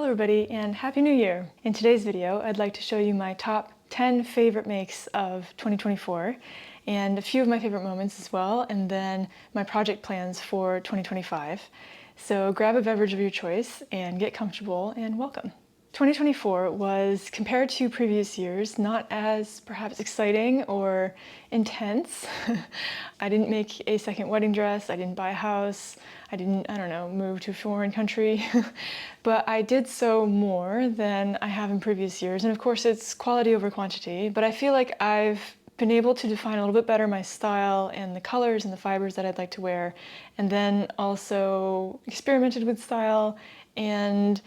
everybody and Happy New Year! In today's video, I'd like to show you my top 10 favorite makes of 2024 and a few of my favorite moments as well, and then my project plans for 2025. So grab a beverage of your choice and get comfortable and welcome. 2024 was, compared to previous years, not as perhaps exciting or intense. I didn't make a second wedding dress, I didn't buy a house, I didn't, move to a foreign country, but I did so more than I have in previous years. And of course it's quality over quantity, but I feel like I've been able to define a little bit better my style and the colors and the fibers that I'd like to wear, and then also experimented with style. And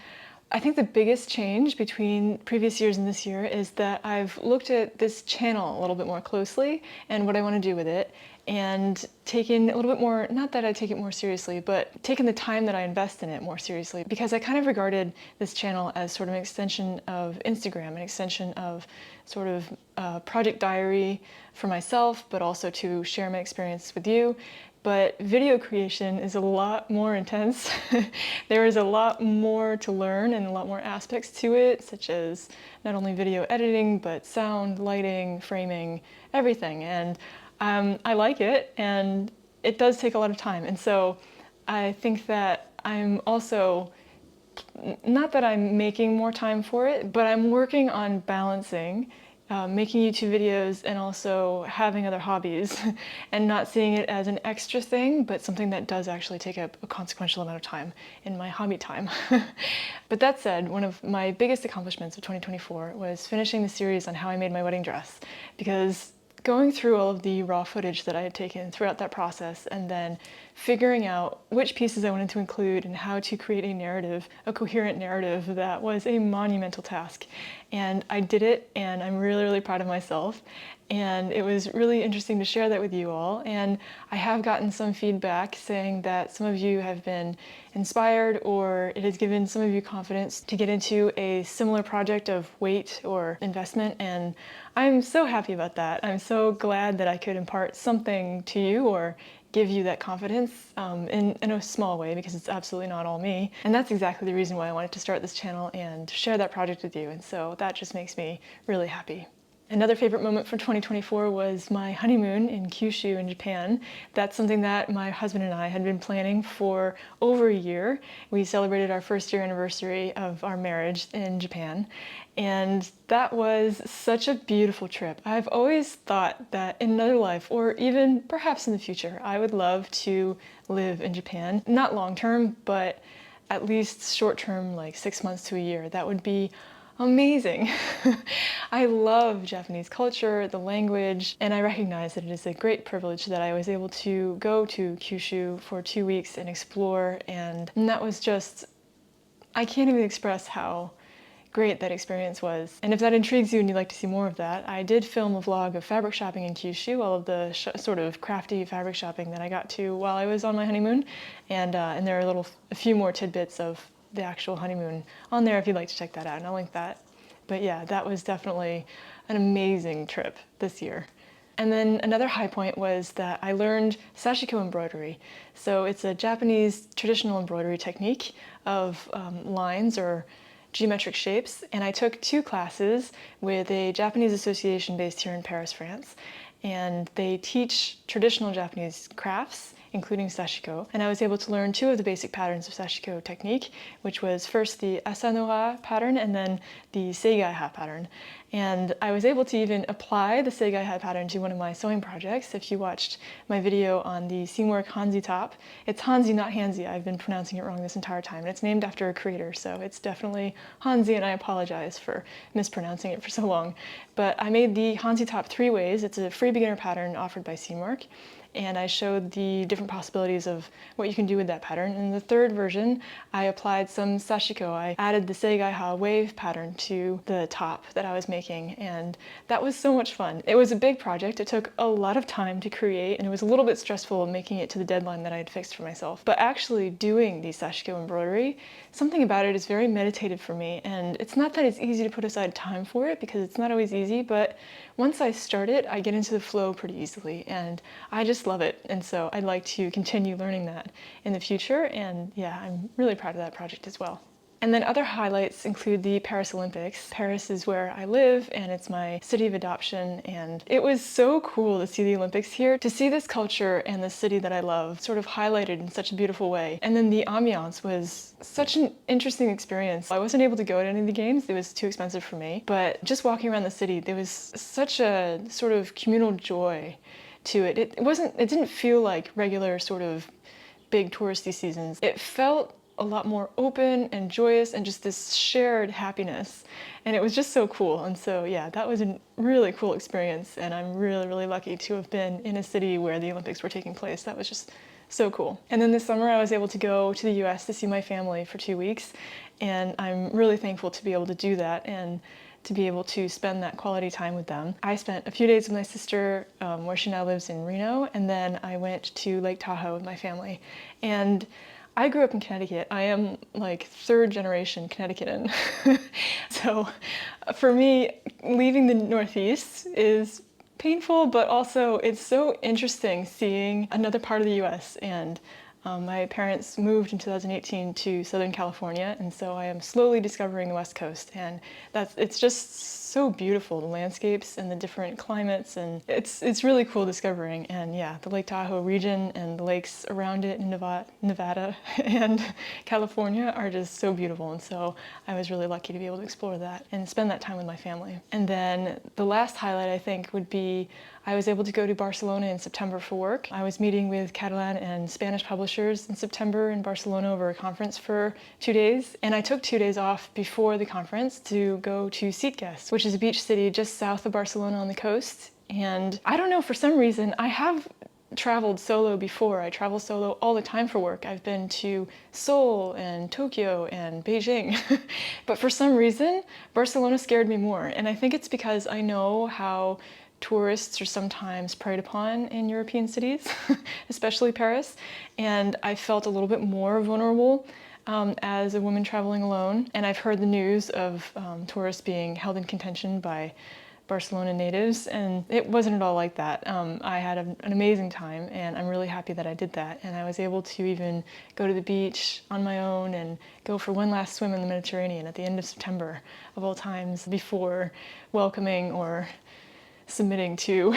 I think the biggest change between previous years and this year is that I've looked at this channel a little bit more closely and what I want to do with it, and taken a little bit more, not that I take it more seriously, but taken the time that I invest in it more seriously, because I kind of regarded this channel as sort of an extension of Instagram, an extension of sort of project diary for myself, but also to share my experience with you. But video creation is a lot more intense. There is a lot more to learn and a lot more aspects to it, such as not only video editing, but sound, lighting, framing, everything. And I like it, and it does take a lot of time. And so I think that I'm also, not that I'm making more time for it, but I'm working on balancing making YouTube videos and also having other hobbies and not seeing it as an extra thing, but something that does actually take up a consequential amount of time in my hobby time. But that said, one of my biggest accomplishments of 2024 was finishing the series on how I made my wedding dress, because going through all of the raw footage that I had taken throughout that process and then figuring out which pieces I wanted to include and how to create a narrative, a coherent narrative, that was a monumental task. And I did it, and I'm really, really proud of myself. And it was really interesting to share that with you all. And I have gotten some feedback saying that some of you have been inspired, or it has given some of you confidence to get into a similar project of weight or investment. And I'm so happy about that. I'm so glad that I could impart something to you or give you that confidence in a small way, because it's absolutely not all me. And that's exactly the reason why I wanted to start this channel and share that project with you. And so that just makes me really happy. Another favorite moment from 2024 was my honeymoon in Kyushu in Japan. That's something that my husband and I had been planning for over a year. We celebrated our first year anniversary of our marriage in Japan, and that was such a beautiful trip. I've always thought that in another life, or even perhaps in the future, I would love to live in Japan. Not long term, but at least short term, like 6 months to a year. That would be amazing. I love Japanese culture, the language, and I recognize that it is a great privilege that I was able to go to Kyushu for 2 weeks and explore, and that was just, I can't even express how great that experience was. And if that intrigues you and you'd like to see more of that, I did film a vlog of fabric shopping in Kyushu, all of the sort of crafty fabric shopping that I got to while I was on my honeymoon, and there are a few more tidbits of the actual honeymoon on there if you'd like to check that out, and I'll link that. But yeah, that was definitely an amazing trip this year. And then another high point was that I learned sashiko embroidery. So it's a Japanese traditional embroidery technique of lines or geometric shapes, and I took 2 classes with a Japanese association based here in Paris, France, and they teach traditional Japanese crafts, including sashiko, and I was able to learn 2 of the basic patterns of sashiko technique, which was first the Asano-ha pattern and then the Seigai-ha pattern. And I was able to even apply the Seigai-ha pattern to one of my sewing projects. If you watched my video on the Seamwork Hanzi top, it's Hanzi, not Hanzi. I've been pronouncing it wrong this entire time, and it's named after a creator, so it's definitely Hanzi, and I apologize for mispronouncing it for so long. But I made the Hanzi top 3 ways. It's a free beginner pattern offered by Seamwork, and I showed the different possibilities of what you can do with that pattern. In the 3rd version, I applied some sashiko. I added the Seigai-ha wave pattern to the top that I was making, and that was so much fun. It was a big project. It took a lot of time to create, and it was a little bit stressful making it to the deadline that I had fixed for myself. But actually doing the sashiko embroidery, something about it is very meditative for me, and it's not that it's easy to put aside time for it, because it's not always easy, but once I start it, I get into the flow pretty easily, and I just love it. And so I'd like to continue learning that in the future, and yeah, I'm really proud of that project as well. And then other highlights include the Paris Olympics. Paris is where I live and it's my city of adoption, and it was so cool to see the Olympics here, to see this culture and the city that I love sort of highlighted in such a beautiful way. And then the ambiance was such an interesting experience. I wasn't able to go to any of the games, it was too expensive for me, but just walking around the city, there was such a sort of communal joy to it. It didn't feel like regular sort of big touristy seasons. It felt a lot more open and joyous and just this shared happiness. And it was just so cool. And so yeah, that was a really cool experience. And I'm really, really lucky to have been in a city where the Olympics were taking place. That was just so cool. And then this summer I was able to go to the US to see my family for 2 weeks. And I'm really thankful to be able to do that and to be able to spend that quality time with them. I spent a few days with my sister where she now lives in Reno, and then I went to Lake Tahoe with my family. And I grew up in Connecticut. I am like third generation Connecticutan. So for me, leaving the Northeast is painful, but also it's so interesting seeing another part of the US. And my parents moved in 2018 to Southern California, and so I am slowly discovering the West Coast, and it's just so beautiful, the landscapes and the different climates, and it's really cool discovering. And yeah, the Lake Tahoe region and the lakes around it in Nevada and California are just so beautiful, and so I was really lucky to be able to explore that and spend that time with my family. And then the last highlight, I think, would be I was able to go to Barcelona in September for work. I was meeting with Catalan and Spanish publishers in September in Barcelona over a conference for 2 days, and I took 2 days off before the conference to go to Sitges, which is a beach city just south of Barcelona on the coast. And I don't know, for some reason, I have traveled solo before. I travel solo all the time for work. I've been to Seoul and Tokyo and Beijing. But for some reason, Barcelona scared me more. And I think it's because I know how tourists are sometimes preyed upon in European cities, especially Paris. And I felt a little bit more vulnerable as a woman traveling alone. And I've heard the news of tourists being held in contention by Barcelona natives, and it wasn't at all like that. I had an amazing time, and I'm really happy that I did that. And I was able to even go to the beach on my own and go for one last swim in the Mediterranean at the end of September, of all times, before welcoming or submitting to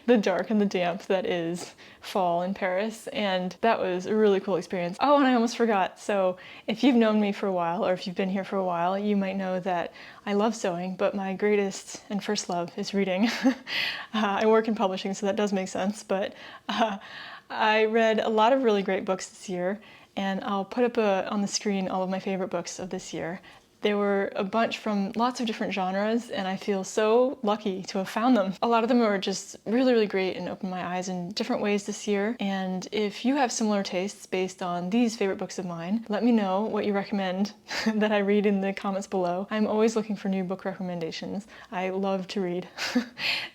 the dark and the damp that is fall in Paris. And that was a really cool experience. Oh, and I almost forgot. So if you've known me for a while, or if you've been here for a while, you might know that I love sewing, but my greatest and first love is reading. I work in publishing, so that does make sense, but I read a lot of really great books this year, and I'll put up on the screen all of my favorite books of this year. There were a bunch from lots of different genres, and I feel so lucky to have found them. A lot of them were just really, really great and opened my eyes in different ways this year. And if you have similar tastes based on these favorite books of mine, let me know what you recommend that I read in the comments below. I'm always looking for new book recommendations. I love to read,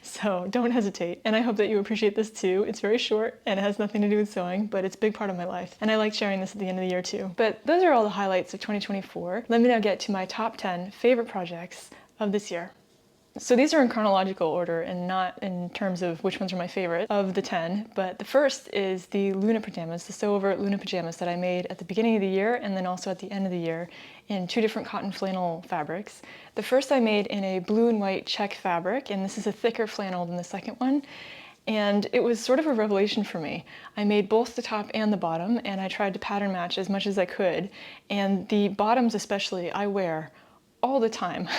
so don't hesitate. And I hope that you appreciate this too. It's very short and it has nothing to do with sewing, but it's a big part of my life. And I like sharing this at the end of the year too. But those are all the highlights of 2024. Let me now get to my top 10 favorite projects of this year. So these are in chronological order and not in terms of which ones are my favorite of the 10, but the first is the Luna pajamas, the Sew Over Luna pajamas that I made at the beginning of the year and then also at the end of the year in 2 different cotton flannel fabrics. The first I made in a blue and white check fabric, and this is a thicker flannel than the second one. And it was sort of a revelation for me. I made both the top and the bottom, and I tried to pattern match as much as I could. And the bottoms especially, I wear all the time.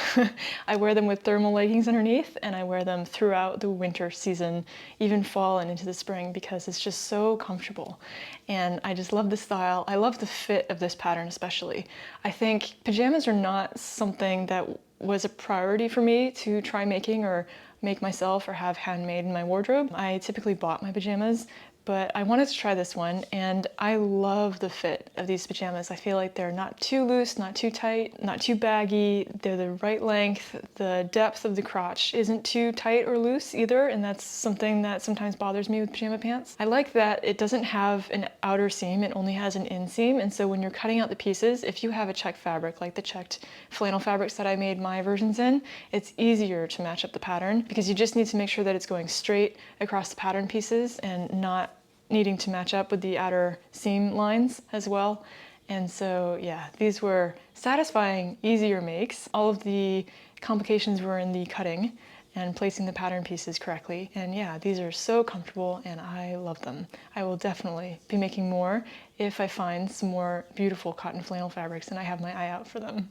I wear them with thermal leggings underneath, and I wear them throughout the winter season, even fall and into the spring, because it's just so comfortable. And I just love the style. I love the fit of this pattern especially. I think pajamas are not something that was a priority for me to try making or make myself or have handmade in my wardrobe. I typically bought my pajamas, but I wanted to try this one, and I love the fit of these pajamas. I feel like they're not too loose, not too tight, not too baggy. They're the right length. The depth of the crotch isn't too tight or loose either, and that's something that sometimes bothers me with pajama pants. I like that it doesn't have an outer seam, it only has an inseam, and so when you're cutting out the pieces, if you have a check fabric, like the checked flannel fabrics that I made my versions in, it's easier to match up the pattern because you just need to make sure that it's going straight across the pattern pieces and not needing to match up with the outer seam lines as well. And so yeah, these were satisfying, easier makes. All of the complications were in the cutting and placing the pattern pieces correctly. And yeah, these are so comfortable and I love them. I will definitely be making more if I find some more beautiful cotton flannel fabrics and I have my eye out for them.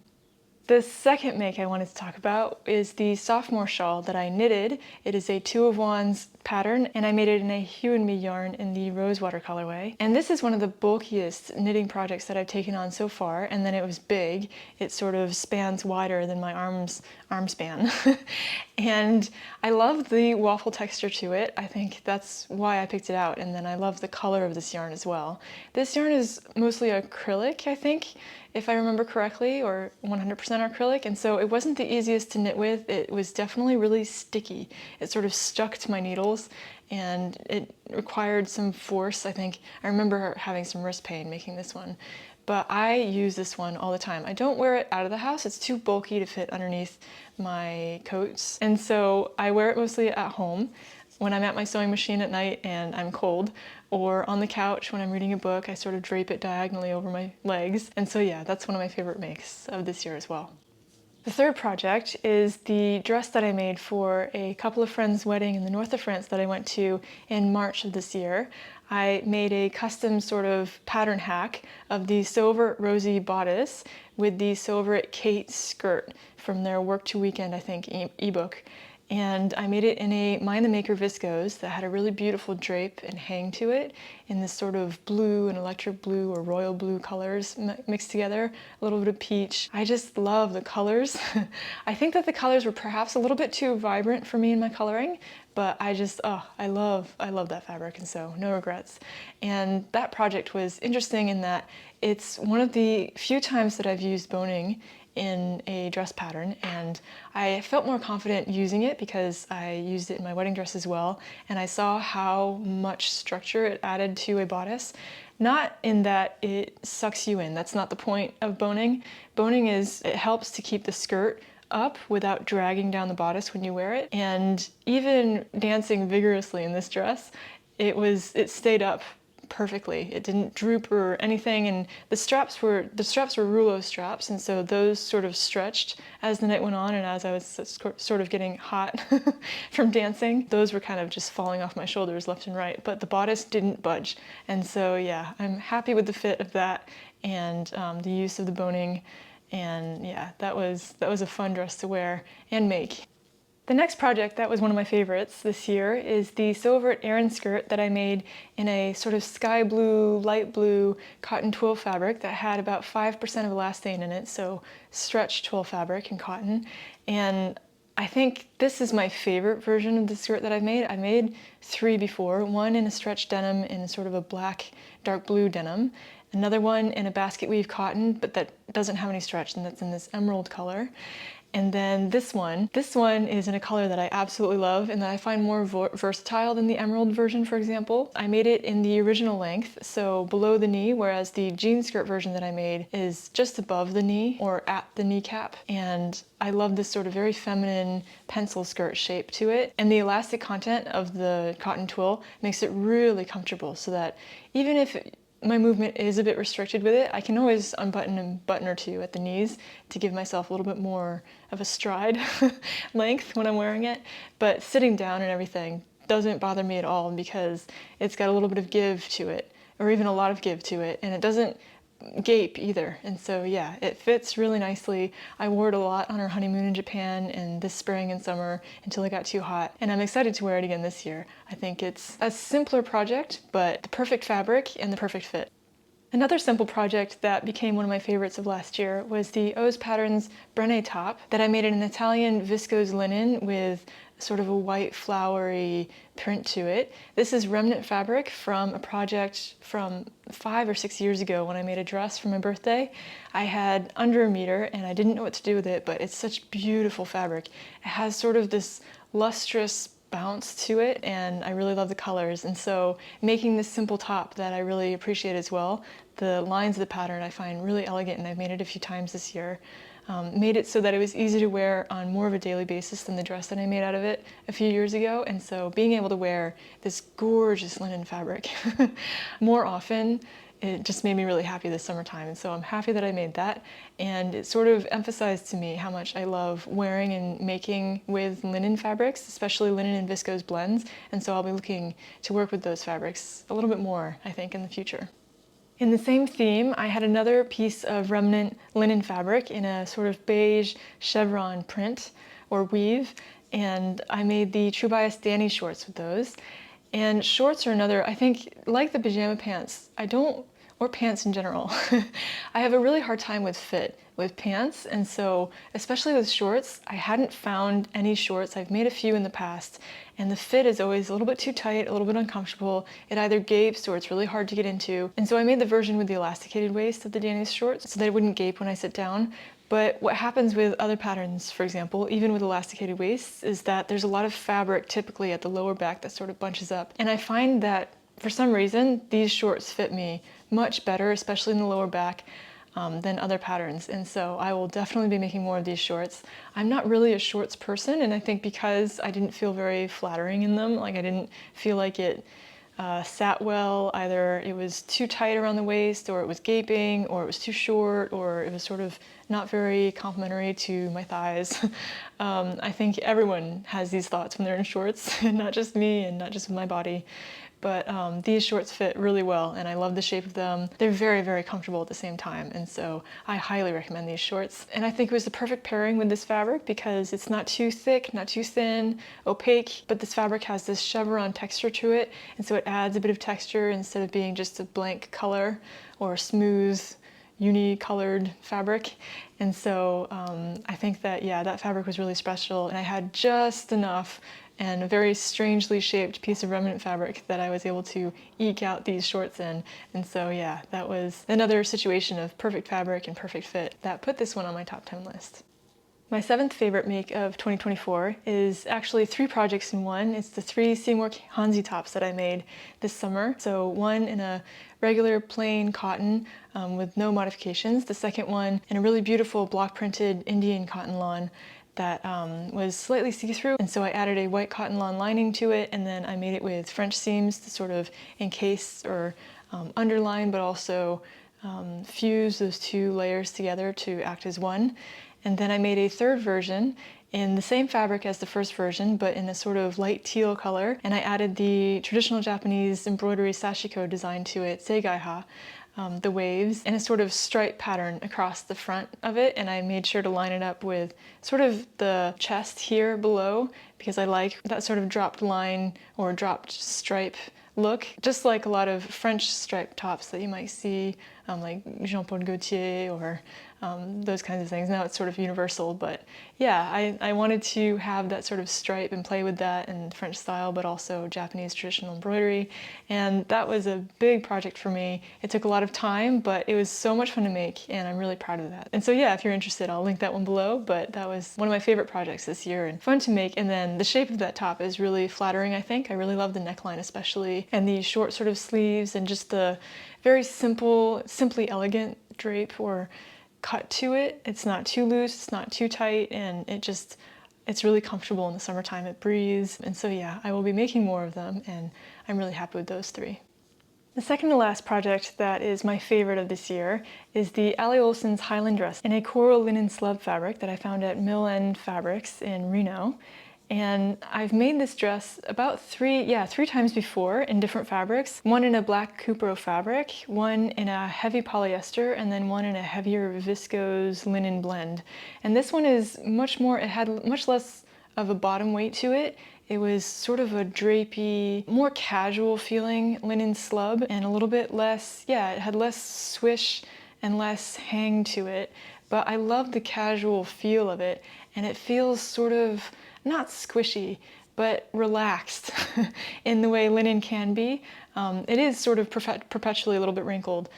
The second make I wanted to talk about is the sophomore shawl that I knitted. It is a Two of Wands pattern and I made it in a Hue and Me yarn in the Rosewater colorway. And this is one of the bulkiest knitting projects that I've taken on so far, and then it was big. It sort of spans wider than my arm span. And I love the waffle texture to it. I think that's why I picked it out, and then I love the color of this yarn as well. This yarn is mostly acrylic, I think, if I remember correctly, or 100% acrylic, and so it wasn't the easiest to knit with. It was definitely really sticky. It sort of stuck to my needles and it required some force, I think. I remember having some wrist pain making this one, but I use this one all the time. I don't wear it out of the house. It's too bulky to fit underneath my coats, and so I wear it mostly at home when I'm at my sewing machine at night and I'm cold, or on the couch when I'm reading a book. I sort of drape it diagonally over my legs. And so yeah, that's one of my favorite makes of this year as well. The third project is the dress that I made for a couple of friends' wedding in the north of France that I went to in March of this year. I made a custom sort of pattern hack of the Sew Over It Rosie bodice with the Sew Over It Kate skirt from their Work to Weekend, I think, ebook. And I made it in a Mind the Maker viscose that had a really beautiful drape and hang to it in this sort of blue and electric blue or royal blue colors mixed together, a little bit of peach. I just love the colors. I think that the colors were perhaps a little bit too vibrant for me in my coloring, but I just, I love that fabric, and so no regrets. And that project was interesting in that it's one of the few times that I've used boning in a dress pattern, and I felt more confident using it because I used it in my wedding dress as well, and I saw how much structure it added to a bodice. Not in that it sucks you in, that's not the point of boning. Boning is, it helps to keep the skirt up without dragging down the bodice when you wear it, and even dancing vigorously in this dress, it stayed up perfectly. It didn't droop or anything, and the straps were rouleau straps, and so those sort of stretched as the night went on, and as I was sort of getting hot from dancing, those were kind of just falling off my shoulders left and right, but the bodice didn't budge. And so yeah, I'm happy with the fit of that and the use of the boning, and yeah, that was a fun dress to wear and make. The next project that was one of my favorites this year is the Sew Over It Aran skirt that I made in a sort of sky blue, light blue cotton twill fabric that had about 5% of elastane in it, so stretched twill fabric and cotton. And I think this is my favorite version of the skirt that I've made. I made 3 before, one in a stretched denim in sort of a black, dark blue denim, another one in a basket weave cotton, but that doesn't have any stretch, and that's in this emerald color. And then this one is in a color that I absolutely love and that I find more versatile than the emerald version, for example. I made it in the original length, so below the knee, whereas the jean skirt version that I made is just above the knee or at the kneecap. And I love this sort of very feminine pencil skirt shape to it. And the elastic content of the cotton twill makes it really comfortable, so that even if my movement is a bit restricted with it, I can always unbutton a button or two at the knees to give myself a little bit more of a stride length when I'm wearing it. But sitting down and everything doesn't bother me at all because it's got a little bit of give to it, or even a lot of give to it, and it doesn't gape either. And so yeah, it fits really nicely. I wore it a lot on our honeymoon in Japan and this spring and summer until it got too hot, and I'm excited to wear it again this year. I think it's a simpler project, but the perfect fabric and the perfect fit. Another simple project that became one of my favorites of last year was the O's Patterns Brene top that I made in an Italian viscose linen with sort of a white flowery print to it. This is remnant fabric from a project from 5 or 6 years ago when I made a dress for my birthday. I had under a meter and I didn't know what to do with it, but it's such beautiful fabric. It has sort of this lustrous bounce to it, and I really love the colors. And so making this simple top that I really appreciate as well, the lines of the pattern I find really elegant, and I've made it a few times this year. Made it so that it was easy to wear on more of a daily basis than the dress that I made out of it a few years ago. And so being able to wear this gorgeous linen fabric more often it just made me really happy this summertime. And so I'm happy that I made that. And it sort of emphasized to me how much I love wearing and making with linen fabrics, especially linen and viscose blends. And so I'll be looking to work with those fabrics a little bit more, I think, in the future. In the same theme, I had another piece of remnant linen fabric in a sort of beige chevron print or weave, and I made the True Bias Danny shorts with those. And shorts are another, I think, like the pajama pants, or pants in general, I have a really hard time with fit with pants, and so especially with shorts, I hadn't found any shorts. I've made a few in the past, and the fit is always a little bit too tight, a little bit uncomfortable. It either gapes or it's really hard to get into. And so I made the version with the elasticated waist of the Danny's shorts so that it wouldn't gape when I sit down. But what happens with other patterns, for example, even with elasticated waists, is that there's a lot of fabric typically at the lower back that sort of bunches up. And I find that for some reason, these shorts fit me much better, especially in the lower back, than other patterns. And so I will definitely be making more of these shorts. I'm not really a shorts person, and I think because I didn't feel very flattering in them, like I didn't feel like it sat well. Either it was too tight around the waist, or it was gaping, or it was too short, or it was sort of not very complimentary to my thighs. I think everyone has these thoughts when they're in shorts, not just me and not just with my body. But these shorts fit really well, and I love the shape of them. They're very, very comfortable at the same time, and so I highly recommend these shorts. And I think it was the perfect pairing with this fabric because it's not too thick, not too thin, opaque, but this fabric has this chevron texture to it, and so it adds a bit of texture instead of being just a blank color or smooth, uni-colored fabric. And so I think that, yeah, that fabric was really special, and I had just enough and a very strangely shaped piece of remnant fabric that I was able to eke out these shorts in. And so yeah, that was another situation of perfect fabric and perfect fit that put this one on my top 10 list. My seventh favorite make of 2024 is actually 3 projects in one. It's the 3 Seymour Hansi tops that I made this summer. So one in a regular plain cotton with no modifications. The second one in a really beautiful block printed Indian cotton lawn that was slightly see-through, and so I added a white cotton lawn lining to it, and then I made it with French seams to sort of encase or underline, but also fuse those 2 layers together to act as one. And then I made a third version in the same fabric as the first version, but in a sort of light teal color, and I added the traditional Japanese embroidery sashiko design to it, seigaiha, the waves, and a sort of stripe pattern across the front of it, and I made sure to line it up with sort of the chest here below because I like that sort of dropped line or dropped stripe look, just like a lot of French striped tops that you might see, like Jean Paul Gaultier or those kinds of things. Now it's sort of universal, but yeah, I wanted to have that sort of stripe and play with that in French style, but also Japanese traditional embroidery. And that was a big project for me. It took a lot of time, but it was so much fun to make, and I'm really proud of that. And so yeah, if you're interested, I'll link that one below, but that was one of my favorite projects this year and fun to make. And then the shape of that top is really flattering, I think. I really love the neckline especially, and the short sort of sleeves, and just the very simple, simply elegant drape or cut to it. It's not too loose, it's not too tight, and it's really comfortable in the summertime. It breathes. And so yeah, I will be making more of them, and I'm really happy with those 3. The second to last project that is my favorite of this year is the Ali Olsen's Highland dress in a coral linen slub fabric that I found at Mill End Fabrics in Reno. And I've made this dress about 3 times before in different fabrics. One in a black Cupro fabric, one in a heavy polyester, and then one in a heavier viscose linen blend. And this one is much more, it had much less of a bottom weight to it. It was sort of a drapey, more casual feeling linen slub, and a little bit less, it had less swish and less hang to it. But I love the casual feel of it, and it feels sort of not squishy, but relaxed in the way linen can be. It is sort of perpetually a little bit wrinkled,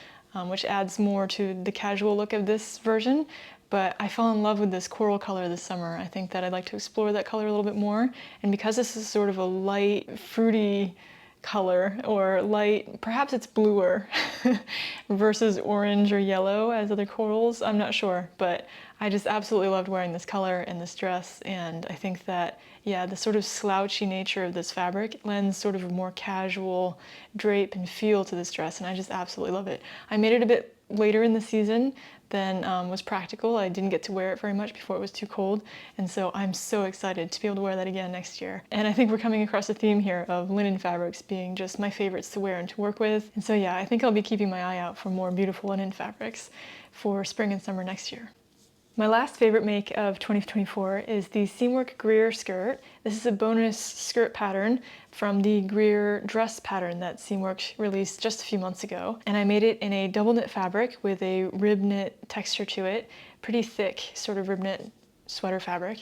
which adds more to the casual look of this version. But I fell in love with this coral color this summer. I think that I'd like to explore that color a little bit more. And because this is sort of a light, fruity color or light. Perhaps it's bluer versus orange or yellow as other corals. I'm not sure, but I just absolutely loved wearing this color and this dress, and I think that, yeah, the sort of slouchy nature of this fabric lends sort of a more casual drape and feel to this dress, and I just absolutely love it. I made it a bit later in the season than was practical. I didn't get to wear it very much before it was too cold, and so I'm so excited to be able to wear that again next year. And I think we're coming across a theme here of linen fabrics being just my favorites to wear and to work with. And so yeah, I think I'll be keeping my eye out for more beautiful linen fabrics for spring and summer next year. My last favorite make of 2024 is the Seamwork Greer skirt. This is a bonus skirt pattern from the Greer dress pattern that Seamwork released just a few months ago. And I made it in a double knit fabric with a rib knit texture to it, pretty thick sort of rib knit sweater fabric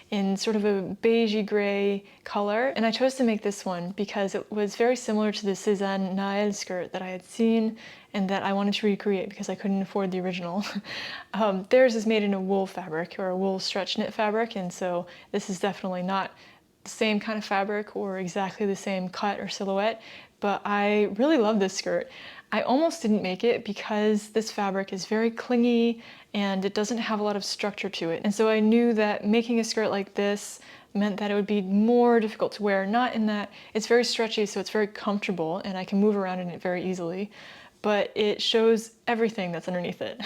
in sort of a beigey gray color. And I chose to make this one because it was very similar to the Cézanne Naël skirt that I had seen and that I wanted to recreate because I couldn't afford the original. Theirs is made in a wool fabric or a wool stretch knit fabric, and so this is definitely not the same kind of fabric or exactly the same cut or silhouette, but I really love this skirt. I almost didn't make it because this fabric is very clingy and it doesn't have a lot of structure to it. And so I knew that making a skirt like this meant that it would be more difficult to wear, not in that it's very stretchy, so it's very comfortable and I can move around in it very easily, but it shows everything that's underneath it.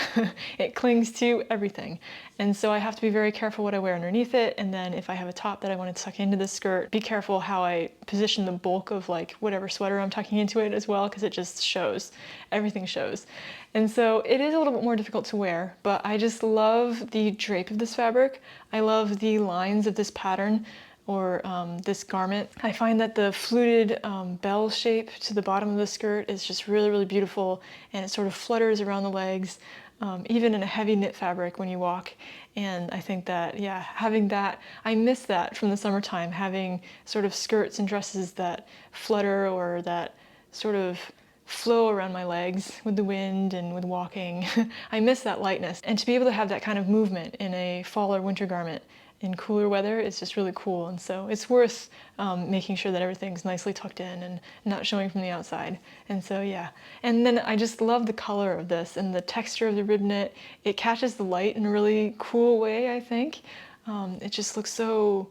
It clings to everything. And so I have to be very careful what I wear underneath it, and then if I have a top that I want to tuck into the skirt, be careful how I position the bulk of like whatever sweater I'm tucking into it as well, because it just shows. Everything shows. And so it is a little bit more difficult to wear, but I just love the drape of this fabric. I love the lines of this pattern or this garment. I find that the fluted bell shape to the bottom of the skirt is just really, really beautiful, and it sort of flutters around the legs, even in a heavy knit fabric when you walk. And I think that, yeah, having that, I miss that from the summertime, having sort of skirts and dresses that flutter or that sort of flow around my legs with the wind and with walking. I miss that lightness. And to be able to have that kind of movement in a fall or winter garment in cooler weather is just really cool, and so it's worth making sure that everything's nicely tucked in and not showing from the outside. And so yeah, and then I just love the color of this and the texture of the rib knit. It catches the light in a really cool way, I think. It just looks so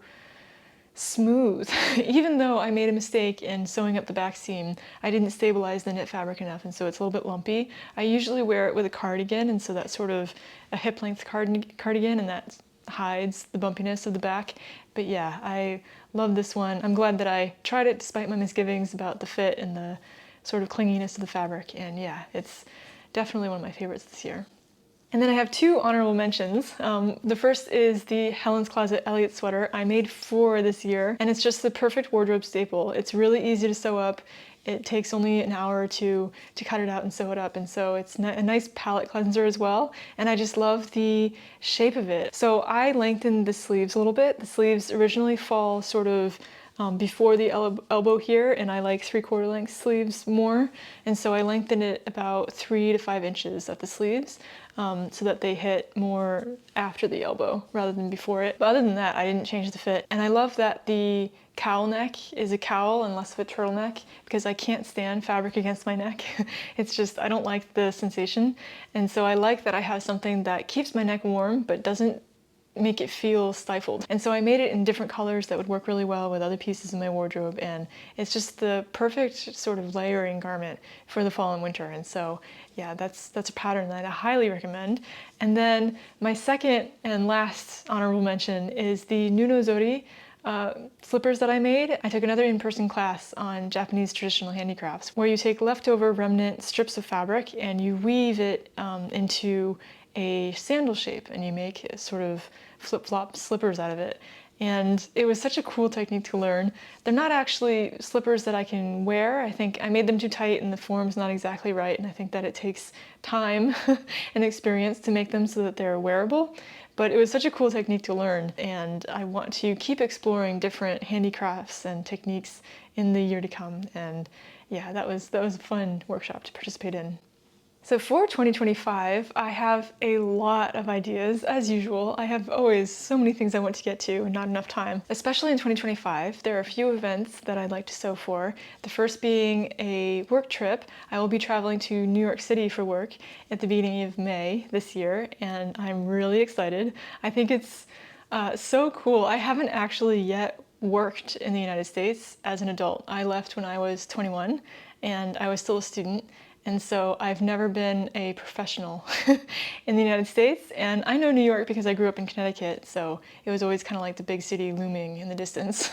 smooth. Even though I made a mistake in sewing up the back seam, I didn't stabilize the knit fabric enough, and so it's a little bit lumpy. I usually wear it with a cardigan, and so that's sort of a hip length cardigan, and that hides the bumpiness of the back. But yeah, I love this one. I'm glad that I tried it despite my misgivings about the fit and the sort of clinginess of the fabric, and yeah, it's definitely one of my favorites this year. And then I have two honorable mentions. The first is the Helen's Closet Elliot sweater. I made 4 this year, and it's just the perfect wardrobe staple. It's really easy to sew up. It takes only an hour or two to cut it out and sew it up, and so it's a nice palette cleanser as well, and I just love the shape of it. So I lengthened the sleeves a little bit. The sleeves originally fall sort of before the elbow here, and I like 3/4 length sleeves more, and so I lengthened it about 3 to 5 inches at the sleeves so that they hit more after the elbow rather than before it. But other than that, I didn't change the fit, and I love that the cowl neck is a cowl and less of a turtleneck because I can't stand fabric against my neck. It's just, I don't like the sensation, and so I like that I have something that keeps my neck warm but doesn't make it feel stifled. And so I made it in different colors that would work really well with other pieces in my wardrobe, and it's just the perfect sort of layering garment for the fall and winter. And so yeah, that's a pattern that I highly recommend. And then my second and last honorable mention is the Nuno Zori slippers that I made. I took another in-person class on Japanese traditional handicrafts where you take leftover remnant strips of fabric and you weave it into a sandal shape, and you make sort of flip-flop slippers out of it. And it was such a cool technique to learn. They're not actually slippers that I can wear. I think I made them too tight and the form's not exactly right, and I think that it takes time and experience to make them so that they're wearable. But it was such a cool technique to learn, and I want to keep exploring different handicrafts and techniques in the year to come. And yeah, that was a fun workshop to participate in. So for 2025, I have a lot of ideas, as usual. I have always so many things I want to get to and not enough time. Especially in 2025, there are a few events that I'd like to sew for. The first being a work trip. I will be traveling to New York City for work at the beginning of May this year, and I'm really excited. I think it's so cool. I haven't actually yet worked in the United States as an adult. I left when I was 21 and I was still a student. And so I've never been a professional in the United States. And I know New York because I grew up in Connecticut, so it was always kind of like the big city looming in the distance.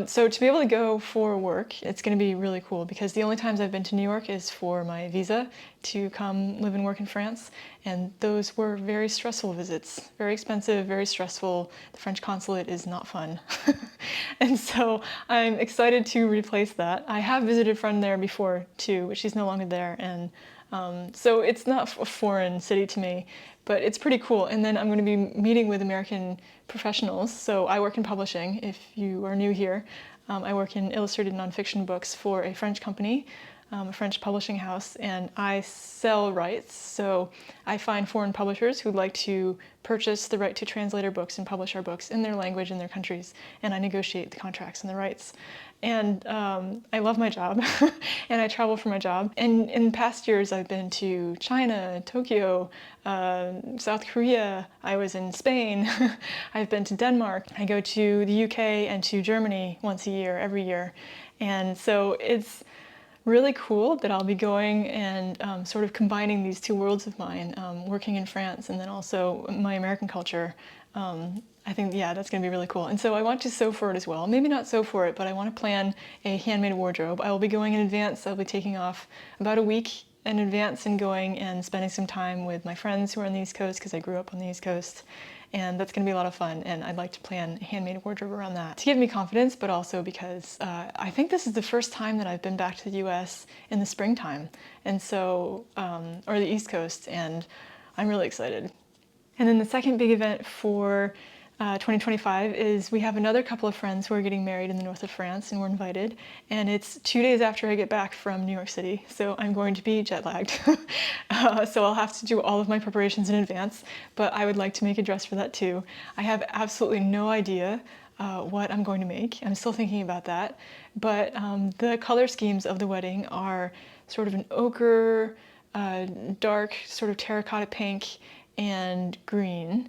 So to be able to go for work, it's going to be really cool because the only times I've been to New York is for my visa to come live and work in France. And those were very stressful visits, very expensive, very stressful. The French consulate is not fun. And so I'm excited to replace that. I have visited a friend there before too, but she's no longer there. And so it's not a foreign city to me, but it's pretty cool. And then I'm going to be meeting with American professionals. So I work in publishing, if you are new here. I work in illustrated nonfiction books for a French company, a French publishing house, and I sell rights. So I find foreign publishers who'd like to purchase the right to translate our books and publish our books in their language in their countries, and I negotiate the contracts and the rights. And I love my job, and I travel for my job. And in past years, I've been to China, Tokyo, South Korea. I was in Spain. I've been to Denmark. I go to the UK and to Germany once a year, every year. And so it's really cool that I'll be going and sort of combining these two worlds of mine, working in France and then also my American culture. I think, yeah, that's going to be really cool. And so I want to sew for it as well. Maybe not sew for it, but I want to plan a handmade wardrobe. I will be going in advance. I'll be taking off about a week in advance and going and spending some time with my friends who are on the East Coast because I grew up on the East Coast. And that's going to be a lot of fun, and I'd like to plan a handmade wardrobe around that to give me confidence, but also because I think this is the first time that I've been back to the US in the springtime, and so, or the East Coast, and I'm really excited. And then the second big event for 2025 is we have another couple of friends who are getting married in the north of France, and we're invited. And it's 2 days after I get back from New York City, so I'm going to be jet lagged. So I'll have to do all of my preparations in advance, but I would like to make a dress for that too. I have absolutely no idea what I'm going to make. I'm still thinking about that. But the color schemes of the wedding are sort of an ochre, dark sort of terracotta pink, and green.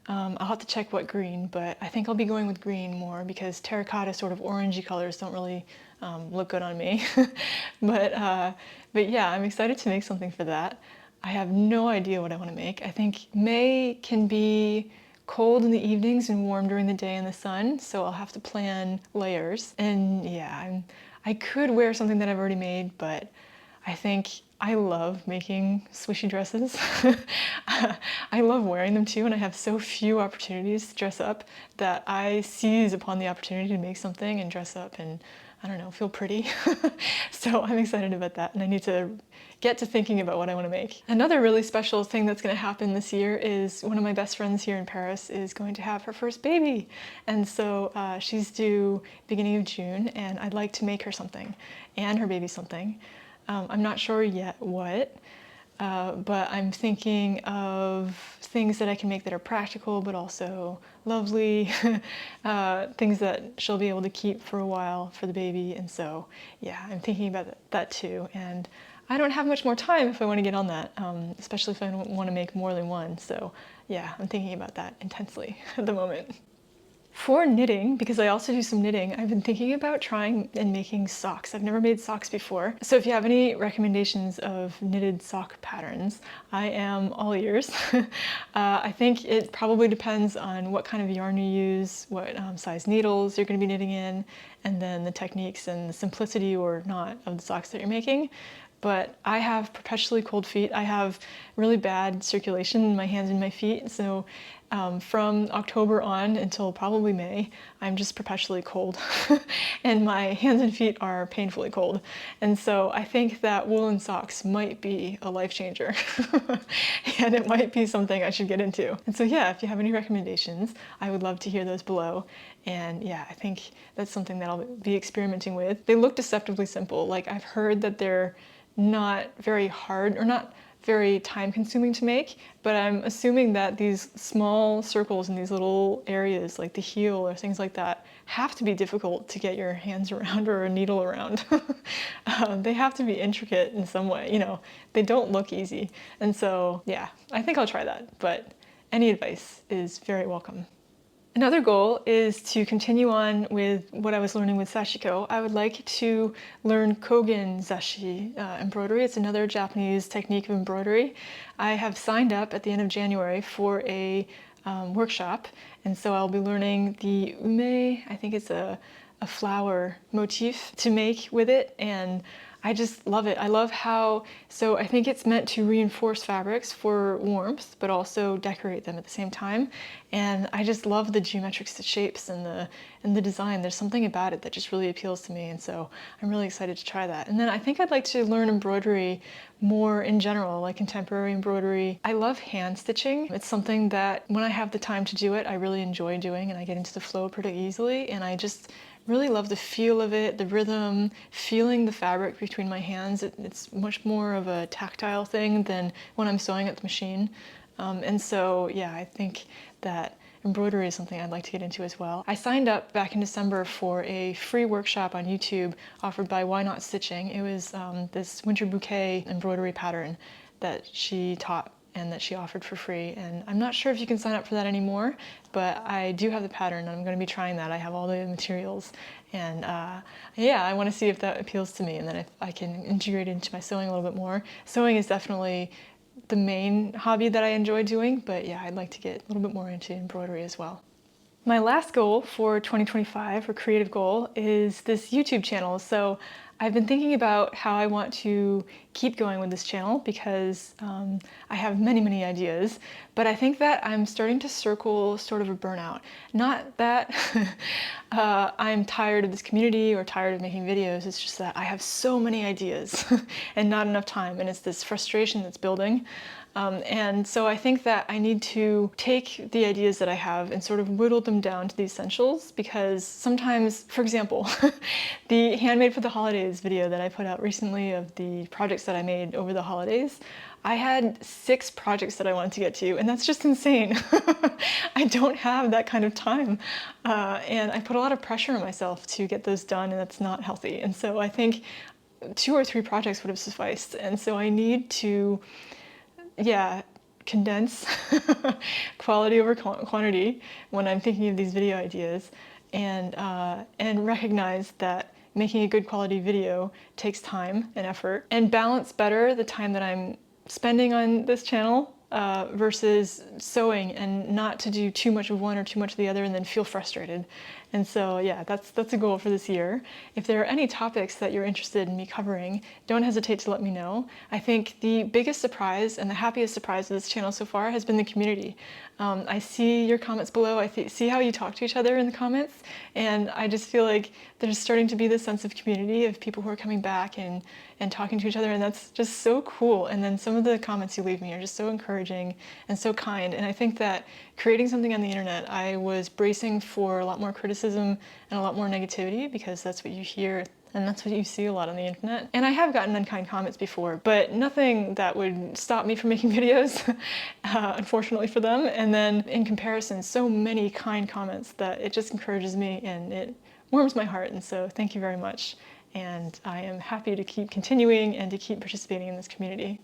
I'll have to check what green, but I think I'll be going with green more because terracotta sort of orangey colors don't really look good on me. But yeah, I'm excited to make something for that. I have no idea what I want to make. I think May can be cold in the evenings and warm during the day in the sun, so I'll have to plan layers. And yeah, I could wear something that I've already made, but I think I love making swishy dresses. I love wearing them too, and I have so few opportunities to dress up that I seize upon the opportunity to make something and dress up and, I don't know, feel pretty. So I'm excited about that, and I need to get to thinking about what I want to make. Another really special thing that's going to happen this year is one of my best friends here in Paris is going to have her first baby. And so she's due beginning of June, and I'd like to make her something and her baby something. I'm not sure yet what, but I'm thinking of things that I can make that are practical but also lovely, things that she'll be able to keep for a while for the baby. And so, yeah, I'm thinking about that too. And I don't have much more time if I want to get on that, especially if I want to make more than one. So, yeah, I'm thinking about that intensely at the moment. For knitting, because I also do some knitting, I've been thinking about trying and making socks. I've never made socks before. So if you have any recommendations of knitted sock patterns, I am all ears. I think it probably depends on what kind of yarn you use, what size needles you're going to be knitting in, and then the techniques and the simplicity or not of the socks that you're making. But I have perpetually cold feet. I have really bad circulation in my hands and my feet, so from October on until probably May, I'm just perpetually cold. And my hands and feet are painfully cold. And so I think that woolen socks might be a life changer. And it might be something I should get into. And so yeah, if you have any recommendations, I would love to hear those below. And yeah, I think that's something that I'll be experimenting with. They look deceptively simple. Like I've heard that they're not very hard or not very time consuming to make, but I'm assuming that these small circles in these little areas like the heel or things like that have to be difficult to get your hands around or a needle around. They have to be intricate in some way, you know, they don't look easy. And so yeah, I think I'll try that, but any advice is very welcome. Another goal is to continue on with what I was learning with Sashiko. I would like to learn Kogen Zashi embroidery. It's another Japanese technique of embroidery. I have signed up at the end of January for a workshop, and so I'll be learning the ume, I think it's a flower motif to make with it, and I just love it. I love how, so I think it's meant to reinforce fabrics for warmth, but also decorate them at the same time. And I just love the geometric shapes and the design. There's something about it that just really appeals to me. And so I'm really excited to try that. And then I think I'd like to learn embroidery more in general, like contemporary embroidery. I love hand stitching. It's something that when I have the time to do it, I really enjoy doing, and I get into the flow pretty easily. And I just really love the feel of it, the rhythm, feeling the fabric between my hands. It's much more of a tactile thing than when I'm sewing at the machine. And so, yeah, I think that embroidery is something I'd like to get into as well. I signed up back in December for a free workshop on YouTube offered by Why Not Stitching. It was this winter bouquet embroidery pattern that she taught and that she offered for free. And I'm not sure if you can sign up for that anymore, but I do have the pattern and I'm going to be trying that. I have all the materials, and yeah, I want to see if that appeals to me, and then if I can integrate it into my sewing a little bit more. Sewing is definitely the main hobby that I enjoy doing, but yeah, I'd like to get a little bit more into embroidery as well. My last goal for 2025, or creative goal, is this YouTube channel. So I've been thinking about how I want to keep going with this channel because I have many ideas, but I think that I'm starting to circle sort of a burnout. Not that I'm tired of this community or tired of making videos, it's just that I have so many ideas and not enough time, and it's this frustration that's building. And so I think that I need to take the ideas that I have and sort of whittle them down to the essentials, because sometimes, for example, the Handmade for the Holidays video that I put out recently of the projects that I made over the holidays, I had 6 projects that I wanted to get to, and that's just insane. I don't have that kind of time. And I put a lot of pressure on myself to get those done, and that's not healthy. And so I think 2 or 3 projects would have sufficed. And so I need to, yeah, condense quality over quantity when I'm thinking of these video ideas, and recognize that making a good quality video takes time and effort, and balance better the time that I'm spending on this channel versus sewing, and not to do too much of one or too much of the other and then feel frustrated. And so yeah, that's a goal for this year. If there are any topics that you're interested in me covering, don't hesitate to let me know. I think the biggest surprise and the happiest surprise of this channel so far has been the community. I see your comments below, I see how you talk to each other in the comments, and I just feel like there's starting to be this sense of community of people who are coming back and talking to each other, and that's just so cool. And then some of the comments you leave me are just so encouraging and so kind, and I think that creating something on the internet, I was bracing for a lot more criticism and a lot more negativity, because that's what you hear and that's what you see a lot on the internet. And I have gotten unkind comments before, but nothing that would stop me from making videos, unfortunately for them. And then in comparison, so many kind comments that it just encourages me and it warms my heart. And so thank you very much. And I am happy to keep continuing and to keep participating in this community.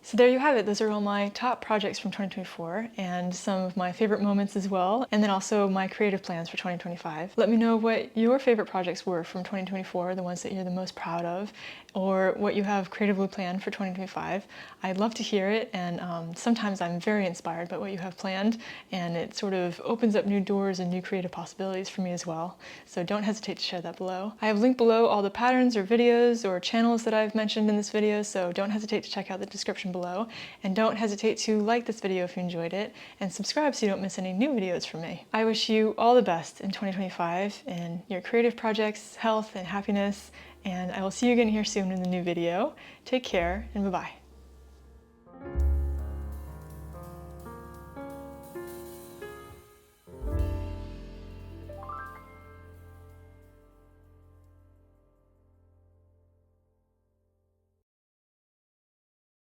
So there you have it. Those are all my top projects from 2024 and some of my favorite moments as well, and then also my creative plans for 2025. Let me know what your favorite projects were from 2024, the ones that you're the most proud of, or what you have creatively planned for 2025. I'd love to hear it, and sometimes I'm very inspired by what you have planned, and it sort of opens up new doors and new creative possibilities for me as well. So don't hesitate to share that below. I have linked below all the patterns or videos or channels that I've mentioned in this video, so don't hesitate to check out the description below, and don't hesitate to like this video if you enjoyed it, and subscribe so you don't miss any new videos from me. I wish you all the best in 2025 in your creative projects, health, and happiness, and I will see you again here soon in the new video. Take care, and bye-bye.